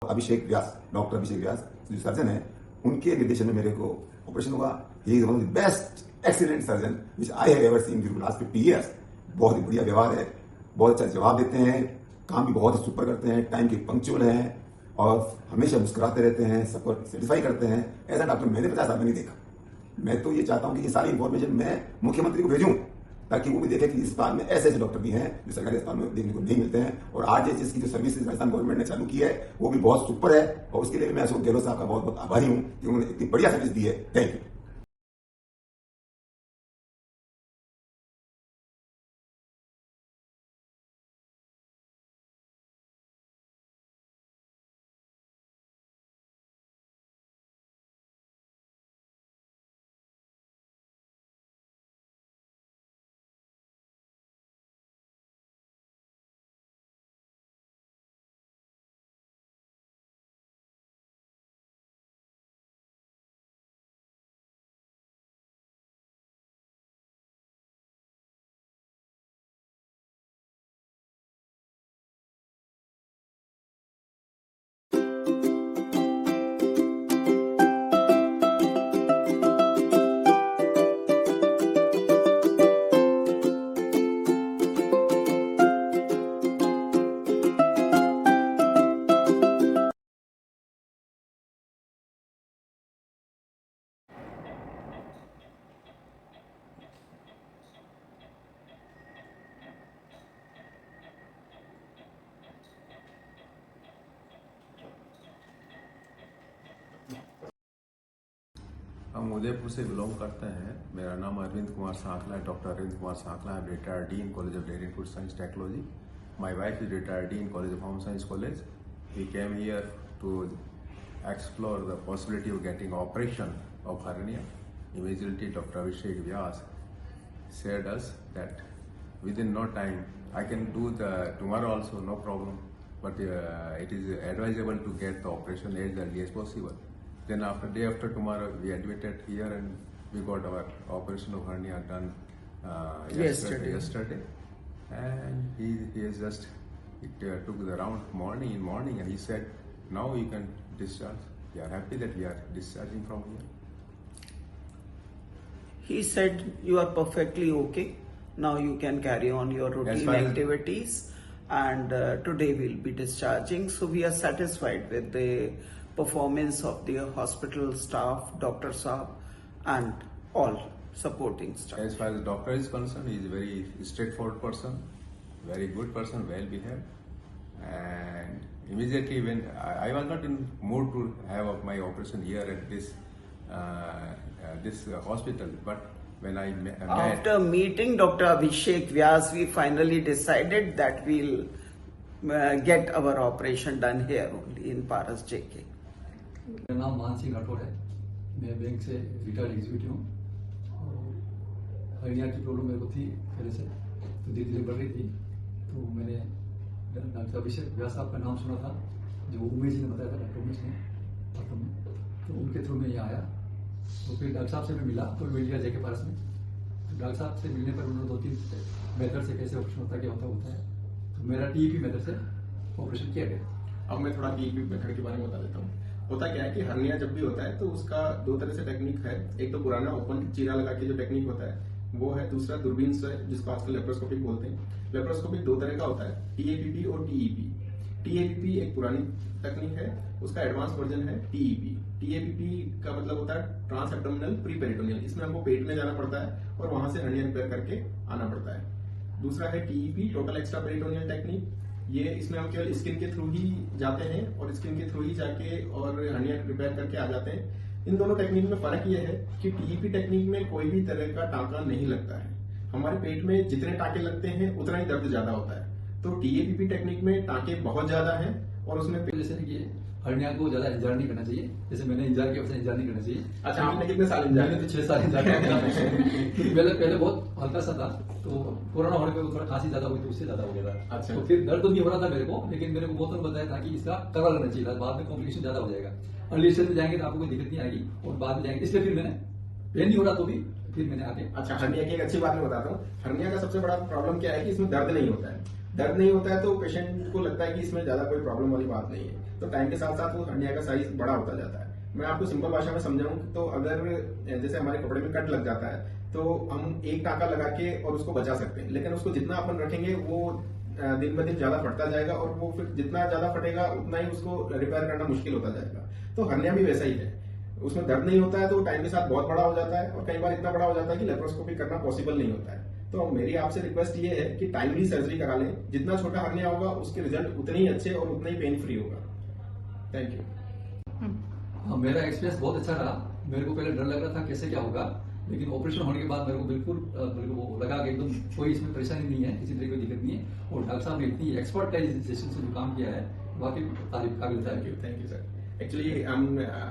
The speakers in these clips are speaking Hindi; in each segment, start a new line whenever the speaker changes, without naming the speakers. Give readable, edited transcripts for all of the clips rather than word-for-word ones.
अभिषेक व्यास, डॉक्टर अभिषेक व्यास जो सर्जन है, उनके निर्देशन में मेरे को ऑपरेशन हुआ। He is one of the best excellent surgeon which I have ever seen during last 50 years. बहुत ही बढ़िया व्यवहार है, बहुत अच्छा जवाब देते हैं, काम भी बहुत सुपर करते हैं, टाइम के पंक्चुअल हैं और हमेशा मुस्कुराते रहते हैं, सबको सेटिस्फाई करते हैं। ऐसा डॉक्टर मैंने 50 साल में नहीं देखा। मैं तो ये चाहता हूं कि ये सारी इंफॉर्मेशन मैं मुख्यमंत्री को भेजूं ताकि वो भी देखे कि इस अस्पताल में ऐसे ऐसे डॉक्टर भी हैं जो सरकारी अस्पताल में देखने को नहीं मिलते हैं। और आज जिसकी जो सर्विसेज राजस्थान गवर्नमेंट ने चालू की है वो भी बहुत सुपर है और उसके लिए मैं अशोक गहलोत साहब का बहुत बहुत आभारी हूं कि उन्होंने इतनी बढ़िया सर्विस दी है। Thank you.
हम उदयपुर से बिलोंग करते हैं। मेरा नाम अरविंद कुमार सांकला है, doctor Arvind Kumar Sankla. I am retired dean college of dairy food science technology. My wife is retired dean college of home science college. We came here to explore the possibility of getting operation of hernia. Immediately Dr. Abhishek Vyas said us that within no time I can do the tomorrow also, no problem, but it is advisable to get the operation as early as possible. Then day after tomorrow we admitted here and we got our operation of hernia done yesterday. And he has just took the round morning and he said now you can discharge. We are happy that we are discharging from here.
He said you are perfectly okay. Now you can carry on your routine activities and today we'll be discharging. So we are satisfied with the performance of the hospital staff, Dr. Saab and all supporting staff.
As far as the doctor is concerned, he is a very straightforward person, very good person, well behaved. And immediately when I was not in mood to have my operation here at this hospital, but when I met
after meeting Dr. Abhishek Vyas, we finally decided that we'll get our operation done here only in Paras JK.
मेरा नाम मान सिंह राठौड़ है। मैं बैंक से रिटायर्ड एग्जीक्यूटिव हूँ और हर्निया की प्रॉब्लम मेरे को थी पहले से, तो धीरे धीरे बढ़ रही थी। तो मैंने डॉक्टर अभिषेक व्यास साहब का नाम सुना था, जो उमेश ने बताया था, डॉक्टर उमेश ने वास्तव में, तो उनके थ्रू में यहाँ आया। तो फिर डॉक्टर साहब से मैं मिला तो मिल गया जेके पारस में। तो डॉक्टर साहब से मिलने पर उन्होंने 2-3 मेथड से कैसे ऑपरेशन होता है, क्या होता है। तो मेरा टीईपी मेथड से ऑपरेशन किया गया।
अब मैं थोड़ा टीईपी मेथड के बारे में बता देता हूँ। होता क्या है कि हर्निया जब भी होता है तो उसका 2 तरह से टेक्निक है। एक तो पुराना ओपन चीरा लगा के जो टेक्निक होता है वो है, दूसरा दूरबीन से जिसको आजकल लेप्रोस्कोपिक बोलते हैं। लेप्रोस्कोपिक 2 तरह का होता है, टीएपीपी और टीईपी। टीएपीपी एक पुरानी तकनीक है, उसका एडवांस वर्जन है टीईपी। टीएपीपी का मतलब होता है ट्रांस एब्डोमिनल प्री पेरिटोनियल। इसमें हमको पेट में जाना पड़ता है और वहां से हर्निया रिपेयर करके आना पड़ता है। दूसरा है टीईपी, टोटल एक्स्ट्रा पेरिटोनियल टेक्निक। ये इसमें हम केवल स्किन के थ्रू ही जाते हैं और स्किन के थ्रू ही जाके और हर्निया रिपेयर करके आ जाते हैं। इन दोनों टेक्निक में फर्क यह है कि टीईपी टेक्निक में कोई भी तरह का टांका नहीं लगता है। हमारे पेट में जितने टांके लगते हैं उतना ही दर्द ज्यादा होता है। तो टीएपीपी टेक्निक में टांके बहुत ज्यादा हैं और उसमें
जैसे कि हर्निया को ज्यादा इंतजार नहीं करना चाहिए, जैसे मैंने इंतजार किया वैसे इंतजार नहीं करना चाहिए।
अच्छा, आपने कितने साल इंतजार?
मैंने तो 6 साल इंतजार किया। पहले बहुत हल्का सा था, तो कोरोना होने पर थोड़ा खांसी ज्यादा हुई तो उससे ज्यादा हो गया था।
अच्छा।
तो फिर दर्द तो नहीं हो रहा था मेरे को, लेकिन मेरे को बहुत बताया था कि इसका करा लेना चाहिए था, बाद में कॉम्प्लिकेशन ज्यादा हो जाएगा। अर्ली स्टेज में जाएंगे तो आपको कोई दिक्कत नहीं आएगी और बाद में जाएंगे, इसलिए फिर मैंने पेन नहीं हो रहा तो भी फिर मैंने आगे।
अच्छा, हर्निया की एक अच्छी बात मैं बताता हूँ। हर्निया का सबसे बड़ा प्रॉब्लम क्या है कि इसमें दर्द नहीं होता है। दर्द नहीं होता है तो पेशेंट को लगता है कि इसमें ज्यादा कोई प्रॉब्लम वाली बात नहीं है, तो टाइम के साथ साथ वो हर्निया का साइज बड़ा होता जाता है। मैं आपको सिंपल भाषा में समझाऊं तो अगर जैसे हमारे कपड़े में कट लग जाता है तो हम एक टाका लगा के और उसको बचा सकते हैं, लेकिन उसको जितना अपन रखेंगे वो दिन ब दिन ज्यादा फटता जाएगा और वो फिर जितना ज्यादा फटेगा उतना ही उसको रिपेयर करना मुश्किल होता जाएगा। तो हर्निया भी वैसा ही है, उसमें दर्द नहीं होता है तो टाइम के साथ बहुत बड़ा हो जाता है और कई बार इतना बड़ा हो जाता है कि लेप्रोस्कोपी करना पॉसिबल नहीं होता है। तो मेरी आपसे रिक्वेस्ट ये है कि टाइमली सर्जरी करा लें, जितना छोटा हर्निया होगा उसके रिजल्ट उतने ही अच्छे और उतना ही पेन फ्री होगा। Thank you.
हाँ, मेरा एक्सपीरियंस बहुत अच्छा रहा। मेरे को पहले डर लग रहा था कैसे क्या होगा, लेकिन ऑपरेशन होने के बाद मेरे को बिल्कुल वो लगा कि एकदम कोई इसमें परेशानी नहीं है, किसी तरह की दिक्कत नहीं है। और डॉक्टर साहब ने इतनी एक्सपर्टाइजेशन से जो काम किया है वाकई तारीफ काबिल था।
Thank you sir. एक्चुअली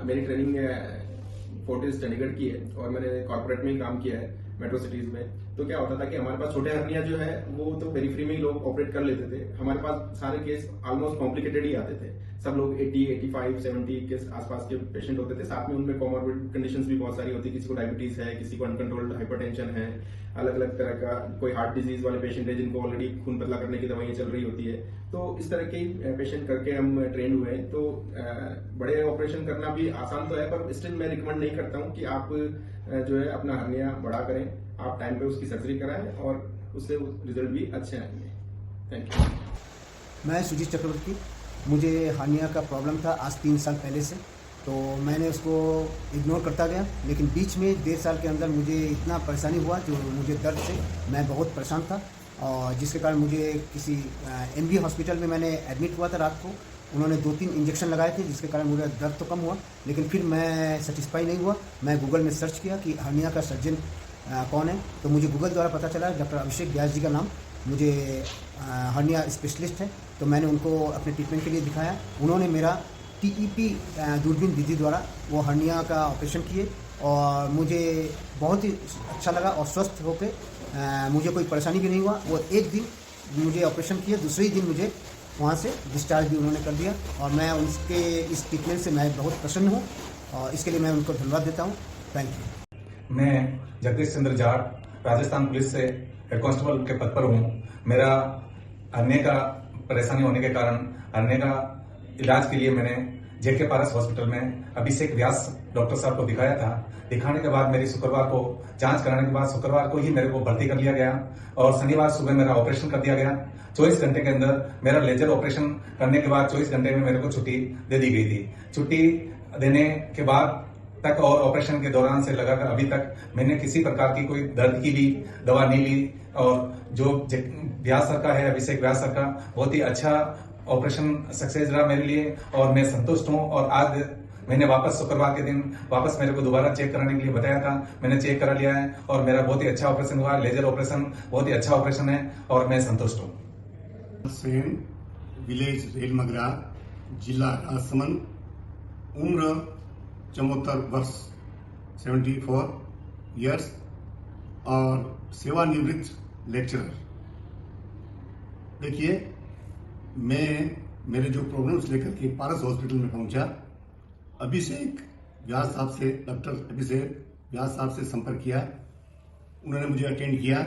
मेरी ट्रेनिंग फोर्टिस चंडीगढ़ की है और मैंने कॉर्पोरेट में ही काम किया है मेट्रो सिटीज में। तो क्या होता था कि हमारे पास छोटे हर्निया जो है वो तो पेरिफेरी में ही लोग ऑपरेट कर लेते थे। हमारे पास सारे केस ऑलमोस्ट कॉम्प्लिकेटेड ही आते थे, सब लोग 80, 85, 70 के आसपास के पेशेंट होते थे। साथ में उनमें कॉमॉर्बिड कंडीशंस भी बहुत सारी होती है, किसी को डायबिटीज है, किसी को अनकंट्रोल्ड हाइपरटेंशन है, अलग अलग तरह का कोई हार्ट डिजीज वाले पेशेंट है जिनको ऑलरेडी खून पतला करने की दवाइयां चल रही होती है। तो इस तरह के पेशेंट करके हम ट्रेन हुए। तो बड़े ऑपरेशन करना भी आसान तो है, पर स्टिल मैं रिकमेंड नहीं करता हूं कि आप जो है अपना हर्निया बड़ा करें। आप टाइम पे उसकी सर्जरी कराएं और उससे रिजल्ट भी अच्छे आएंगे। Thank you.
मैं सुजीत चक्रवर्ती, मुझे हर्निया का प्रॉब्लम था आज 3 साल पहले से, तो मैंने उसको इग्नोर करता गया। लेकिन बीच में 1.5 साल के अंदर मुझे इतना परेशानी हुआ जो मुझे दर्द से मैं बहुत परेशान था, और जिसके कारण मुझे किसी MB हॉस्पिटल में मैंने एडमिट हुआ था रात को। उन्होंने 2-3 इंजेक्शन लगाए थे जिसके कारण मुझे दर्द तो कम हुआ, लेकिन फिर मैं सेटिस्फाई नहीं हुआ। मैं गूगल में सर्च किया कि हर्निया का सर्जन कौन है, तो मुझे गूगल द्वारा पता चला डॉक्टर अभिषेक व्यास जी का नाम मुझे हर्निया स्पेशलिस्ट है। तो मैंने उनको अपने ट्रीटमेंट के लिए दिखाया। उन्होंने मेरा TEP दूरबीन विधि द्वारा वो हर्निया का ऑपरेशन किए और मुझे बहुत ही अच्छा लगा और स्वस्थ होकर मुझे कोई परेशानी भी नहीं हुआ। वो एक दिन मुझे ऑपरेशन किए, दूसरे ही दिन मुझे वहाँ से डिस्चार्ज भी उन्होंने कर दिया, और मैं उनके इस ट्रीटमेंट से मैं बहुत प्रसन्न हूँ और इसके लिए मैं उनको धन्यवाद देता हूँ। Thank you.
मैं जगदीश चंद्र जाट, राजस्थान पुलिस से हेड कांस्टेबल के पद पर हूँ। मेरा हर्निया का परेशानी होने के कारण हर्निया का इलाज के लिए मैंने JK पारस हॉस्पिटल में अभिषेक व्यास डॉक्टर साहब को दिखाया था। दिखाने के बाद मेरी शुक्रवार को जांच कराने के बाद शुक्रवार को ही मेरे को भर्ती कर लिया गया और शनिवार सुबह मेरा ऑपरेशन कर दिया गया। 24 घंटे के अंदर मेरा लेजर ऑपरेशन करने के बाद 24 घंटे में मेरे को छुट्टी दे दी गई थी। छुट्टी देने के बाद तक और ऑपरेशन के दौरान से लगाकर अभी तक मैंने किसी प्रकार की कोई दर्द की भी दवा नहीं ली, और जो व्यास सर का है, अभिषेक व्यास सर का, बहुत ही अच्छा ऑपरेशन सक्सेस रहा मेरे लिए और मैं संतुष्ट हूं। और आज मैंने वापस शुक्रवार के दिन वापस मेरे को दोबारा चेक कराने के लिए बताया था, मैंने चेक करा लिया है और मेरा बहुत ही अच्छा ऑपरेशन हुआ। लेजर ऑपरेशन बहुत ही अच्छा ऑपरेशन है और मैं संतुष्ट हूँ।
सेन, विलेज रेलमगरा, जिला राजसमंद, उम्र 74 वर्ष 74 ईयर्स और सेवानिवृत्त लेक्चरर। देखिए, मैं मेरे जो प्रॉब्लम्स लेकर के पारस हॉस्पिटल में पहुंचा, अभिषेक व्यास साहब से, डॉक्टर अभिषेक व्यास साहब से संपर्क किया। उन्होंने मुझे अटेंड किया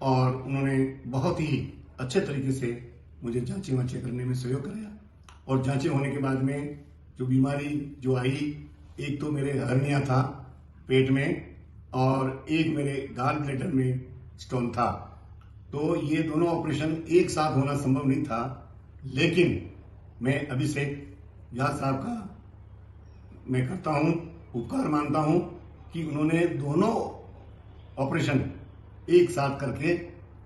और उन्होंने बहुत ही अच्छे तरीके से मुझे जांचें वांचें करने में सहयोग कराया। और जांचें होने के बाद में जो बीमारी जो आई, एक तो मेरे हर्निया था पेट में और एक मेरे गॉल ब्लैडर में स्टोन था। तो ये दोनों ऑपरेशन एक साथ होना संभव नहीं था, लेकिन मैं अभिषेक व्यास साहब का मैं करता हूं, उपकार मानता हूं कि उन्होंने दोनों ऑपरेशन एक साथ करके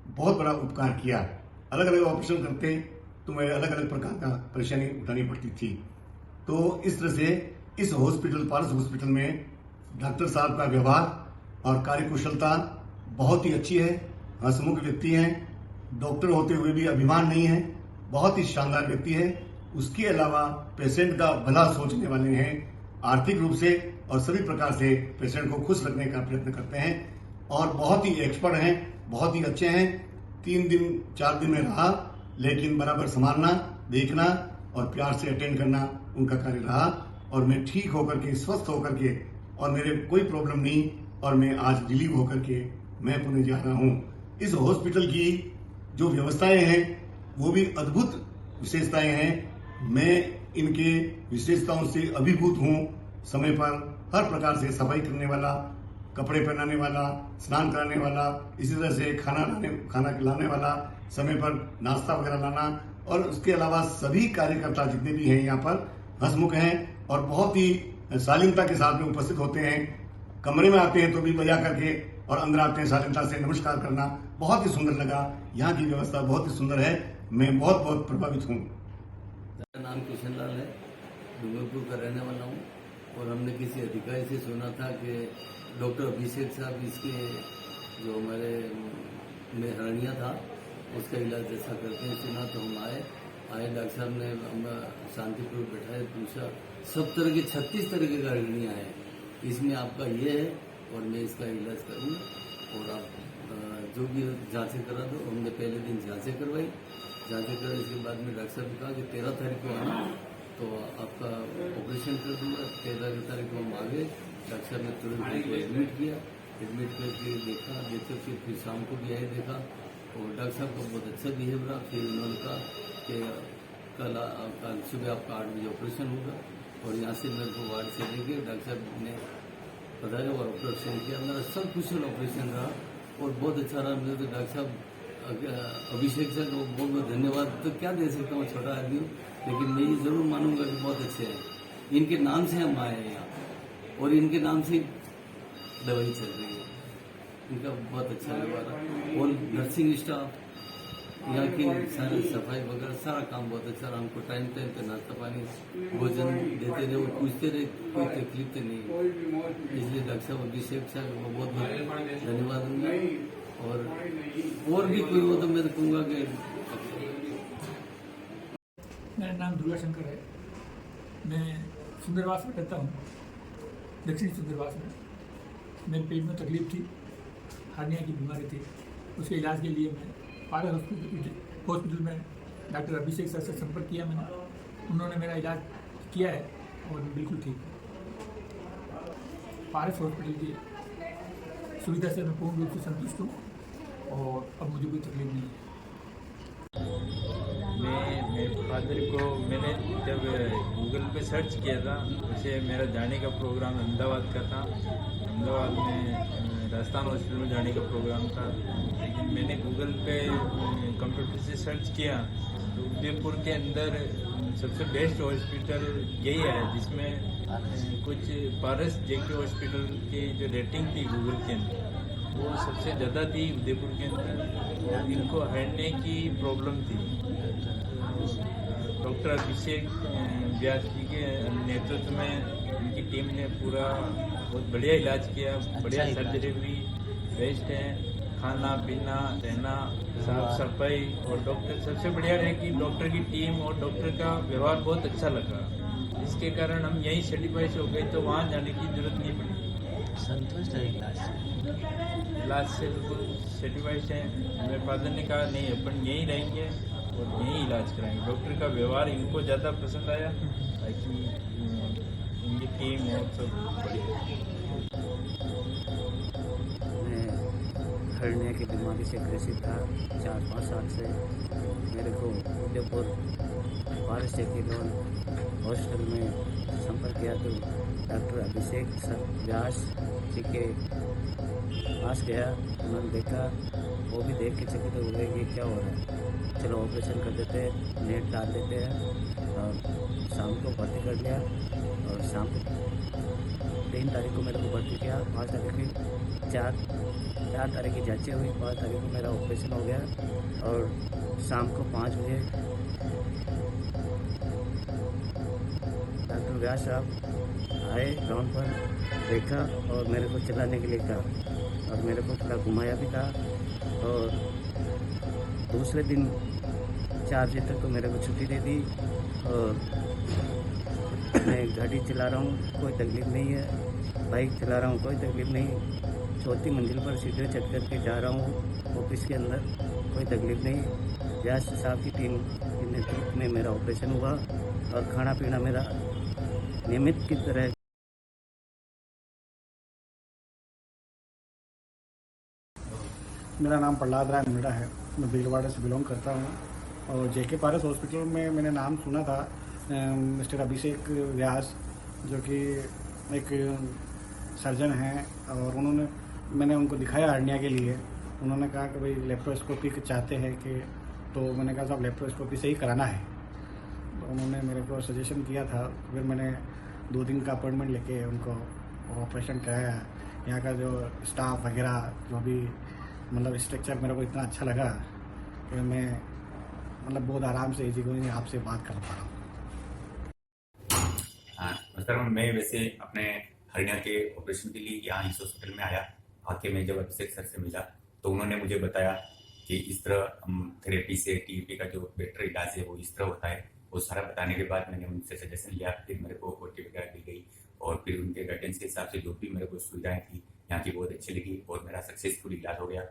बहुत बड़ा उपकार किया। अलग अलग ऑपरेशन करते तो मैं अलग अलग प्रकार का परेशानी उठानी पड़ती थी। तो इस तरह से इस हॉस्पिटल, पारस हॉस्पिटल में डॉक्टर साहब का व्यवहार और कार्यकुशलता बहुत ही अच्छी है। हंसमुख व्यक्ति हैं, डॉक्टर होते हुए भी अभिमान नहीं है, बहुत ही शानदार व्यक्ति है। उसके अलावा पेशेंट का भला सोचने वाले हैं, आर्थिक रूप से और सभी प्रकार से पेशेंट को खुश रखने का प्रयत्न करते हैं और बहुत ही एक्सपर्ट हैं, बहुत ही अच्छे हैं। 3 दिन 4 दिन में रहा, लेकिन बराबर संभालना, देखना और प्यार से अटेंड करना उनका कार्य रहा और मैं ठीक होकर के, स्वस्थ होकर के, और मेरे कोई प्रॉब्लम नहीं, और मैं आज रिलीव होकर के मैं पुणे जा रहा हूं। इस हॉस्पिटल की जो व्यवस्थाएं हैं वो भी अद्भुत विशेषताएं हैं। मैं इनके विशेषताओं से अभिभूत हूं। समय पर हर प्रकार से सफाई करने वाला, कपड़े पहनाने वाला, स्नान कराने वाला, इसी तरह से खाना खिलाने वाला, समय पर नाश्ता वगैरह लाना, और उसके अलावा सभी कार्यकर्ता जितने भी हैं यहाँ पर हंसमुख हैं और बहुत ही शालीनता के साथ में उपस्थित होते हैं। कमरे में आते हैं तो भी बजा करके और अंदर आते हैं शालीनता से नमस्कार करना बहुत ही सुंदर लगा। यहाँ की व्यवस्था बहुत ही सुंदर है। मैं बहुत बहुत प्रभावित हूँ।
मेरा नाम किशन लाल है, डूंगरपुर का रहने वाला हूँ। और हमने किसी अधिकारी से सुना था कि डॉक्टर अभिषेक साहब इसके जो हमारे में हर्निया था उसका इलाज ऐसा करते हैं, सुना तो हम आए। डॉक्टर साहब ने हम शांतिपूर्वक बैठाए, पूछा सब तरह के 36 तरह के हर्निया है, इसमें आपका ये है और मैं इसका इलाज करूँगा और आप जो भी जांचें करा दो। हमने पहले दिन जांचें करवाई। जांचें करने के बाद में डॉक्टर साहब ने कहा कि 13 तारीख को आना तो आपका ऑपरेशन कर दूंगा। 13 तारीख को हम आ गए। डॉक्टर साहब ने तुरंत हमको एडमिट किया। एडमिट करके देखा फिर शाम को भी आए देखा और डॉक्टर साहब का बहुत अच्छा बिहेव रहा। फिर उन्होंने कहा कि कल सुबह आपका 8 बजे ऑपरेशन होगा और यहाँ से मेरे को वार्ड से लेके डॉक्टर साहब ने बताया और ऑपरेशन किया। मेरा सब कुशल ऑपरेशन रहा और बहुत अच्छा रहा। मेरे तो डॉक्टर साहब अभिषेक सर को बहुत बहुत धन्यवाद तो क्या दे सकता हूँ, छोटा आदमी हूँ, लेकिन मैं ये जरूर मानूंगा कि बहुत अच्छे हैं। इनके नाम से हम आए हैं यहाँ और इनके नाम से दवाई चल रही है। इनका बहुत अच्छा व्यवहार और नर्सिंग स्टाफ यहाँ की सारी सफाई वगैरह सारा काम बहुत अच्छा रहा। हमको टाइम टाइम पे नाश्ता पानी भोजन देते रहे और पूछते रहे, कोई तकलीफ तो नहीं। इसलिए डॉक्टर साहब अभिषेक साहब को बहुत बहुत धन्यवाद दूंगा और भी कोई हो तो मैं तो कहूँगा कि
मेरा नाम दुर्गा शंकर है। मैं सुंदरवास में रहता हूँ, दक्षिणी सुंदरवास में। मेरे पेट में तकलीफ थी, हार्निया की बीमारी थी। उसके इलाज के लिए मैं पारस हॉस्पिटल में डॉक्टर अभिषेक सर से संपर्क किया मैंने। उन्होंने मेरा इलाज किया है और बिल्कुल ठीक है। पारस हॉस्पिटल की सुविधा से मैं पूर्ण रूप से संतुष्ट हूँ और अब मुझे कोई तकलीफ नहीं है।
मेरे फादर को मैंने जब गूगल पे सर्च किया था, वैसे मेरा जाने का प्रोग्राम अहमदाबाद का था। अहमदाबाद में राजस्थान हॉस्पिटल में जाने का प्रोग्राम था, लेकिन मैंने गूगल पे कंप्यूटर से सर्च किया तो उदयपुर के अंदर सबसे बेस्ट हॉस्पिटल यही है, जिसमें कुछ पारस जेके हॉस्पिटल की जो रेटिंग थी गूगल के अंदर वो सबसे ज़्यादा थी उदयपुर के अंदर। और इनको हर्निया की प्रॉब्लम थी। डॉक्टर अभिषेक व्यास जी के नेतृत्व में उनकी टीम ने पूरा बहुत बढ़िया इलाज किया, बढ़िया सर्जरी हुई, बेस्ट है। खाना पीना रहना साफ सफाई और डॉक्टर सबसे बढ़िया है कि डॉक्टर की टीम और डॉक्टर का व्यवहार बहुत अच्छा लगा, जिसके कारण हम यहीं सेटिस्फाइड हो गए, तो वहाँ जाने की जरूरत नहीं पड़ी।
संतुष्ट है
इलाज से बिल्कुल सेटिस्फाइड है। मेरे फादर ने कहा नहीं अपन यहीं रहेंगे और यहीं इलाज कराएंगे। डॉक्टर का व्यवहार इनको ज़्यादा पसंद आया, ताकि इनकी टीम और सब बढ़िया।
मैं हर्निया की बीमारी से ग्रसित था 4-5 साल से। मेरे को उदयपुर पारस जेके हॉस्पिटल में संपर्क किया तो डॉक्टर अभिषेक व्यास जी के पास गया। उन्होंने देखा, वो भी देख के चकित हो गए कि क्या हो रहा है, चलो ऑपरेशन कर देते हैं, नेट डाल देते हैं। और शाम को भर्ती कर लिया और शाम को 3 तारीख को मेरे को भर्ती किया। 5 तारीख की 4 तारीख की जांचें हुई। 5 तारीख को मेरा ऑपरेशन हो गया और शाम को 5 बजे डॉक्टर व्यास साहब आए ग्राउंड पर, देखा और मेरे को चलाने के लिए कहा और मेरे को थोड़ा घुमाया भी था। और दूसरे दिन 4 बजे तक तो मेरे को छुट्टी दे दी और मैं गाड़ी चला रहा हूँ, कोई तकलीफ नहीं है। बाइक चला रहा हूँ, कोई तकलीफ नहीं। 4थी मंजिल पर सीधे चढ़ करके जा रहा हूँ ऑफिस के अंदर, कोई तकलीफ नहीं। व्यास साहब की टीम के नेतृत्व में मेरा ऑपरेशन हुआ और खाना पीना मेरा नियमित की तरह।
मेरा नाम प्रहलाद राय मिड़ा है। मैं भीलवाड़ा से बिलोंग करता हूँ। और जेके पारस हॉस्पिटल में मैंने नाम सुना था मिस्टर अभिषेक व्यास, जो कि एक सर्जन हैं, और मैंने उनको दिखाया हर्निया के लिए। उन्होंने कहा कि भाई लेप्रोस्कोपी चाहते हैं कि, तो मैंने कहा साहब लेप्रोस्कोपी से ही कराना है। तो उन्होंने मेरे को सजेशन किया था। फिर मैंने 2 दिन का अपॉइंटमेंट लेके उनको ऑपरेशन कराया। यहाँ का जो स्टाफ वगैरह जो भी मतलब स्ट्रक्चर मेरे को इतना अच्छा लगा कि मैं मतलब बहुत आराम से इजी गोइंग आपसे बात कर पा रहा हूँ।
नमस्कार, मैं वैसे अपने हर्निया के ऑपरेशन के लिए यहाँ इस हॉस्पिटल में आया। आके मैं जब अभिषेक सर से मिला तो उन्होंने मुझे बताया कि इस तरह थेरेपी से टीईपी का जो बेटर इलाज है वो इस तरह होता है। वो सारा बताने के बाद मैंने उनसे सजेशन लिया। फिर मेरे को ओटी वगैरह दी गई और फिर उनके गाइडेंस के हिसाब से जो भी मेरे को सुविधाएं थी यहाँ की बहुत अच्छी लगी और मेरा सक्सेसफुल इलाज हो गया।